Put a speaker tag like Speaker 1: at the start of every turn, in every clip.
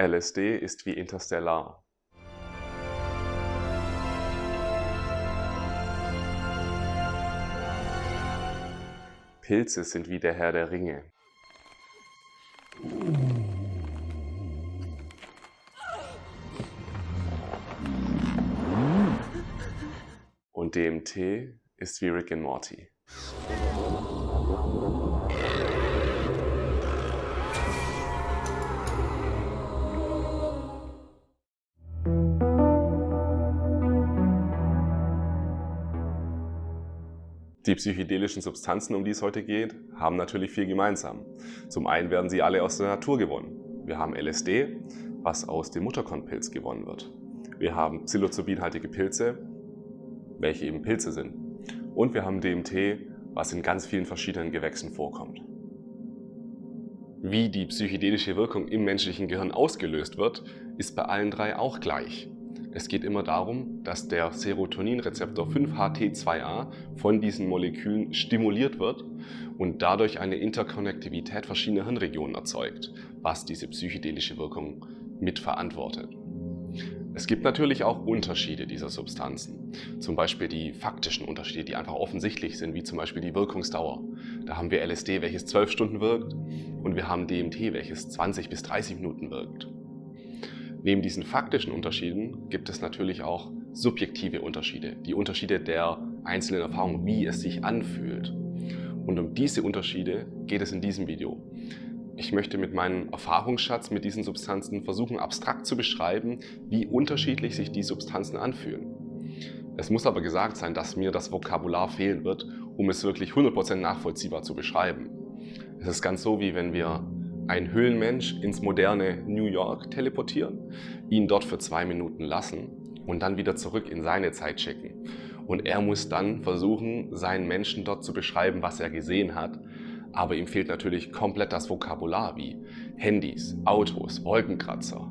Speaker 1: LSD ist wie Interstellar. Pilze sind wie der Herr der Ringe. Und DMT ist wie Rick and Morty. Die psychedelischen Substanzen, um die es heute geht, haben natürlich viel gemeinsam. Zum einen werden sie alle aus der Natur gewonnen. Wir haben LSD, was aus dem Mutterkornpilz gewonnen wird. Wir haben psilocybinhaltige Pilze, welche eben Pilze sind. Und wir haben DMT, was in ganz vielen verschiedenen Gewächsen vorkommt. Wie die psychedelische Wirkung im menschlichen Gehirn ausgelöst wird, ist bei allen drei auch gleich. Es geht immer darum, dass der Serotoninrezeptor 5-HT2A von diesen Molekülen stimuliert wird und dadurch eine Interkonnektivität verschiedener Hirnregionen erzeugt, was diese psychedelische Wirkung mitverantwortet. Es gibt natürlich auch Unterschiede dieser Substanzen, zum Beispiel die faktischen Unterschiede, die einfach offensichtlich sind, wie zum Beispiel die Wirkungsdauer. Da haben wir LSD, welches 12 Stunden wirkt, und wir haben DMT, welches 20 bis 30 Minuten wirkt. Neben diesen faktischen Unterschieden gibt es natürlich auch subjektive Unterschiede, die Unterschiede der einzelnen Erfahrungen, wie es sich anfühlt. Und um diese Unterschiede geht es in diesem Video. Ich möchte mit meinem Erfahrungsschatz mit diesen Substanzen versuchen, abstrakt zu beschreiben, wie unterschiedlich sich die Substanzen anfühlen. Es muss aber gesagt sein, dass mir das Vokabular fehlen wird, um es wirklich 100% nachvollziehbar zu beschreiben. Es ist ganz so, wie wenn wir einen Höhlenmensch ins moderne New York teleportieren, ihn dort für 2 Minuten lassen und dann wieder zurück in seine Zeit schicken. Und er muss dann versuchen, seinen Menschen dort zu beschreiben, was er gesehen hat. Aber ihm fehlt natürlich komplett das Vokabular wie Handys, Autos, Wolkenkratzer.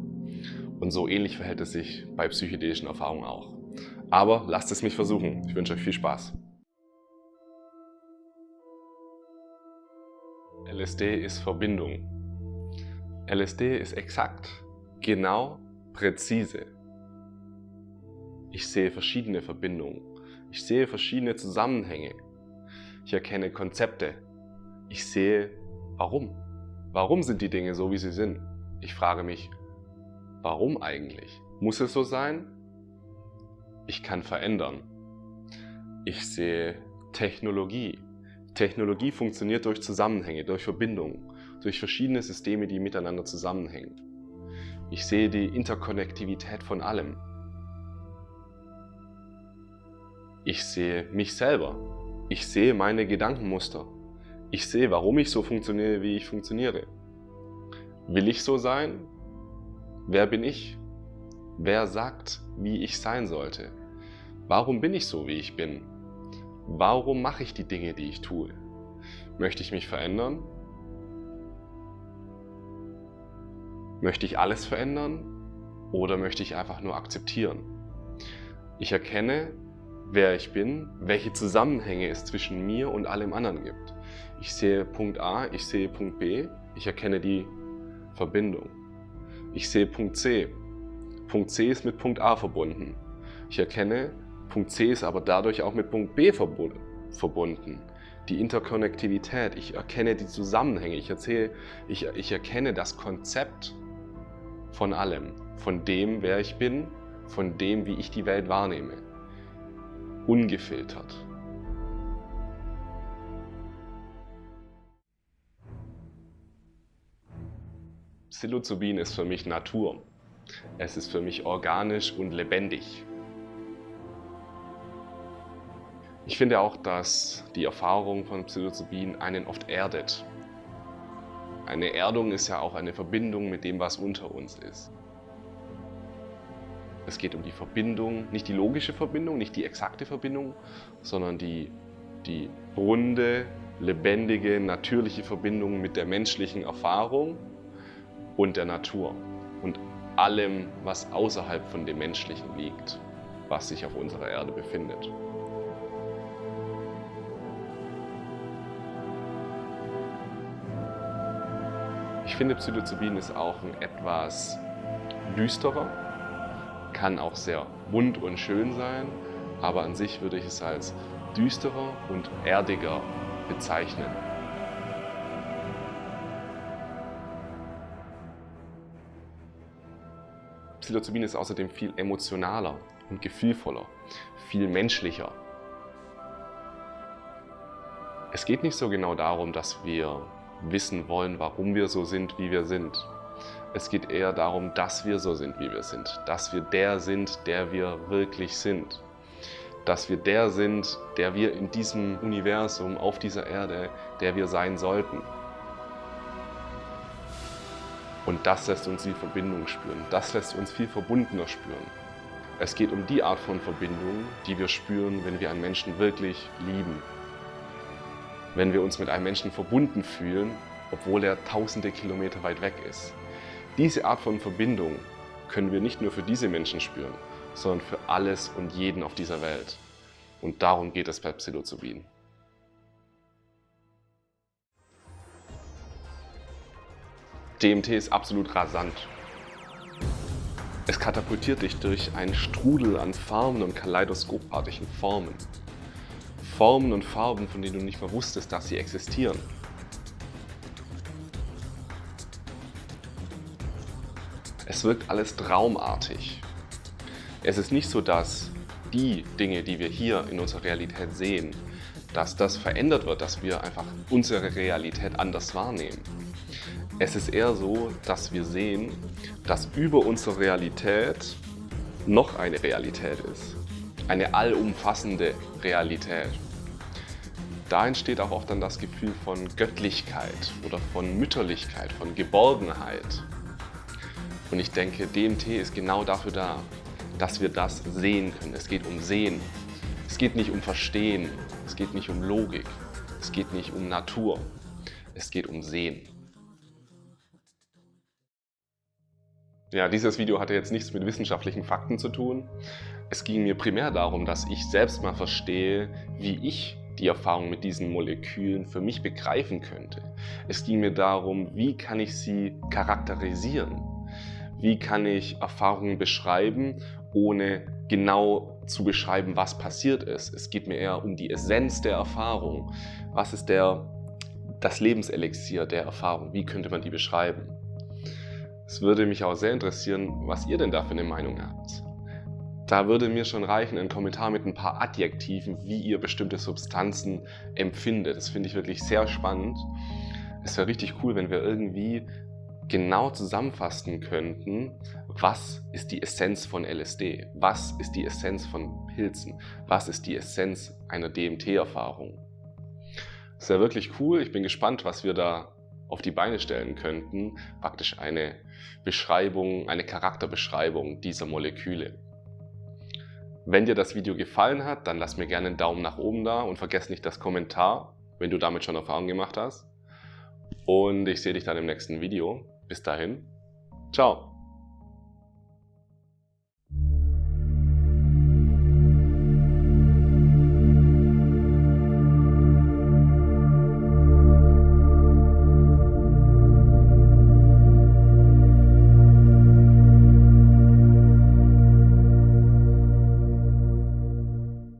Speaker 1: Und so ähnlich verhält es sich bei psychedelischen Erfahrungen auch. Aber lasst es mich versuchen. Ich wünsche euch viel Spaß. LSD ist Verbindung. LSD ist exakt, genau, präzise. Ich sehe verschiedene Verbindungen. Ich sehe verschiedene Zusammenhänge. Ich erkenne Konzepte. Ich sehe, warum. Warum sind die Dinge so, wie sie sind? Ich frage mich, warum eigentlich? Muss es so sein? Ich kann verändern. Ich sehe Technologie. Technologie funktioniert durch Zusammenhänge, durch Verbindungen, durch verschiedene Systeme, die miteinander zusammenhängen. Ich sehe die Interkonnektivität von allem. Ich sehe mich selber. Ich sehe meine Gedankenmuster. Ich sehe, warum ich so funktioniere, wie ich funktioniere. Will ich so sein? Wer bin ich? Wer sagt, wie ich sein sollte? Warum bin ich so, wie ich bin? Warum mache ich die Dinge, die ich tue? Möchte ich mich verändern? Möchte ich alles verändern? Oder möchte ich einfach nur akzeptieren? Ich erkenne, wer ich bin, welche Zusammenhänge es zwischen mir und allem anderen gibt. Ich sehe Punkt A, ich sehe Punkt B, ich erkenne die Verbindung. Ich sehe Punkt C. Punkt C ist mit Punkt A verbunden. Ich erkenne, Punkt C ist aber dadurch auch mit Punkt B verbunden. Die Interkonnektivität, ich erkenne die Zusammenhänge, ich erkenne das Konzept von allem, von dem, wer ich bin, von dem, wie ich die Welt wahrnehme. Ungefiltert. Psilocybin ist für mich Natur. Es ist für mich organisch und lebendig. Ich finde auch, dass die Erfahrung von Psilocybin einen oft erdet. Eine Erdung ist ja auch eine Verbindung mit dem, was unter uns ist. Es geht um die Verbindung, nicht die logische Verbindung, nicht die exakte Verbindung, sondern die runde, lebendige, natürliche Verbindung mit der menschlichen Erfahrung und der Natur und allem, was außerhalb von dem Menschlichen liegt, was sich auf unserer Erde befindet. Ich finde, Psilocybin ist auch ein etwas düsterer, kann auch sehr bunt und schön sein, aber an sich würde ich es als düsterer und erdiger bezeichnen. Psilocybin ist außerdem viel emotionaler und gefühlvoller, viel menschlicher. Es geht nicht so genau darum, dass wir wissen wollen, warum wir so sind, wie wir sind. Es geht eher darum, dass wir so sind, wie wir sind. Dass wir der sind, der wir wirklich sind. Dass wir der sind, der wir in diesem Universum, auf dieser Erde, der wir sein sollten. Und das lässt uns die Verbindung spüren. Das lässt uns viel verbundener spüren. Es geht um die Art von Verbindung, die wir spüren, wenn wir einen Menschen wirklich lieben. Wenn wir uns mit einem Menschen verbunden fühlen, obwohl er tausende Kilometer weit weg ist. Diese Art von Verbindung können wir nicht nur für diese Menschen spüren, sondern für alles und jeden auf dieser Welt. Und darum geht es bei Psilocybin. DMT ist absolut rasant. Es katapultiert dich durch einen Strudel an Farben und kaleidoskopartigen Formen. Formen und Farben, von denen du nicht mehr wusstest, dass sie existieren. Es wirkt alles traumartig. Es ist nicht so, dass die Dinge, die wir hier in unserer Realität sehen, dass das verändert wird, dass wir einfach unsere Realität anders wahrnehmen. Es ist eher so, dass wir sehen, dass über unsere Realität noch eine Realität ist. Eine allumfassende Realität. Da entsteht auch oft dann das Gefühl von Göttlichkeit oder von Mütterlichkeit, von Geborgenheit. Und ich denke, DMT ist genau dafür da, dass wir das sehen können. Es geht um Sehen. Es geht nicht um Verstehen. Es geht nicht um Logik. Es geht nicht um Natur. Es geht um Sehen. Ja, dieses Video hatte jetzt nichts mit wissenschaftlichen Fakten zu tun. Es ging mir primär darum, dass ich selbst mal verstehe, wie ich die Erfahrung mit diesen Molekülen für mich begreifen könnte. Es ging mir darum, wie kann ich sie charakterisieren? Wie kann ich Erfahrungen beschreiben, ohne genau zu beschreiben, was passiert ist? Es geht mir eher um die Essenz der Erfahrung. Was ist das Lebenselixier der Erfahrung? Wie könnte man die beschreiben? Es würde mich auch sehr interessieren, was ihr denn da für eine Meinung habt. Da würde mir schon reichen, ein Kommentar mit ein paar Adjektiven, wie ihr bestimmte Substanzen empfindet. Das finde ich wirklich sehr spannend. Es wäre richtig cool, wenn wir irgendwie genau zusammenfassen könnten, was ist die Essenz von LSD? Was ist die Essenz von Pilzen? Was ist die Essenz einer DMT-Erfahrung? Das wäre wirklich cool. Ich bin gespannt, was wir da auf die Beine stellen könnten. Praktisch eine Beschreibung, eine Charakterbeschreibung dieser Moleküle. Wenn dir das Video gefallen hat, dann lass mir gerne einen Daumen nach oben da und vergiss nicht das Kommentar, wenn du damit schon Erfahrung gemacht hast. Und ich sehe dich dann im nächsten Video. Bis dahin, ciao!